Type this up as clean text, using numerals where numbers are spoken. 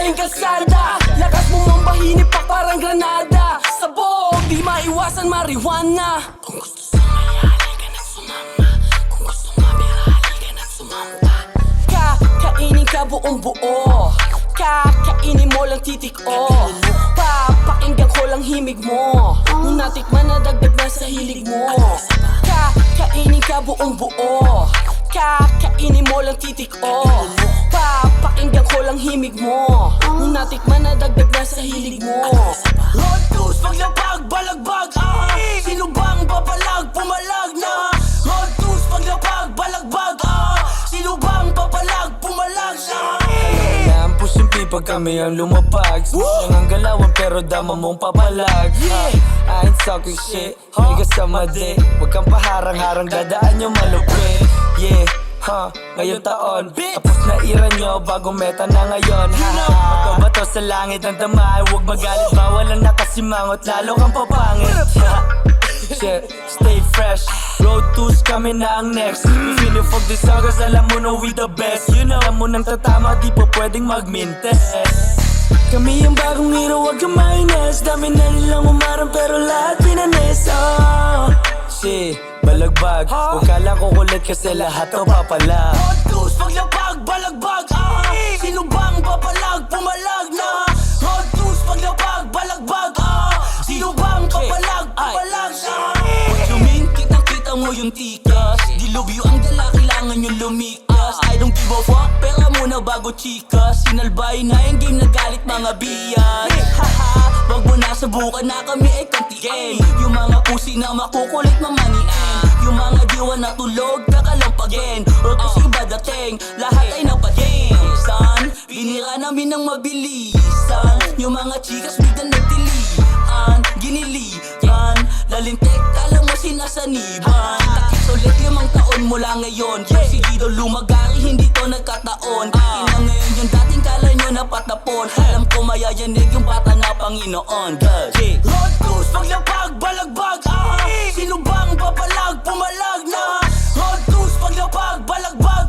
galing kalsada. Lakas mo mambahinip pa parang granada. Sabog, di maiwasan marijuana. Kung gusto sumaya, halika na sumama. Kung gusto mabira, halika na sumamba. Kakainin ka buong buo, kakainin mo lang titik o. Papakinggan ko lang himig mo. Nung natikman na dagdag na sa hilig mo. Kakainin ka buong buo, kakainin mo lang titik o. Papakinggan ko lang himig mo. Nung natikman na dagdag na sa hilig mo. Road tours, paglapag, balagbag, sino bang papalag, pumalag na. Road tours, paglapag, balagbag, sino bang papalag, pumalag na. Alam, pushing pag kami ang lumapag. Sayang ang galawan pero dama mong papalag. I ain't talking shit, hindi kasama di. Huwag kang paharang-harang, dadaan yung malupit. Yeah, ngayong taon tapos na ira nyo, bagong meta na ngayon. Bato sa langit ang damay, huwag magalit, bawal ang nakasimangot, lalo kang papangit. Shit, stay fresh, road tours kami na ang next. Feeling for this August, alam mo na we the best. You know, alam mo nang tatama, di pa pwedeng magmintes. Kami yung bagong hero, wag kang mainis. Dami na nilang umarang pero lahat pinanis. Shit, balagbag, huwag ka lang kukulit kasi lahat to papalag. Road tours, paglapag, balagbag, sino bang papalag, pumalag na. Road tours, paglapag, balagbag, sino bang papalag, pumalag na. Pagsumin, kitang-kita mo yung tikas. Dilubyo ang dala, kailangan yung lumikas. I don't give a fuck, pera muna bago chikas. Sinalbay na yung game na galit mga biyan. Wag mo na subukan na kami ay kantiin. Yung mga pusi na makukulit mamaniin. Yung mga diwa na tulog kakalampagin. Or kung si iba dating, lahat ay napagin. Binira namin ng mabilisan. Yung mga chikas biglang nagtilian. Ginilian, lalintek kala mo sinasaniban. Takis ulit 5 taon mula ngayon. Sigido lumagari, hindi to nagkataon. Ina ngayon yung dating kala nyo na patapon. Alam ko mayayanig yung bata na Panginoon. Road tours, paglapag, balagbag, sino bang papalag, pumalag na. Road tours, paglapag, balagbag,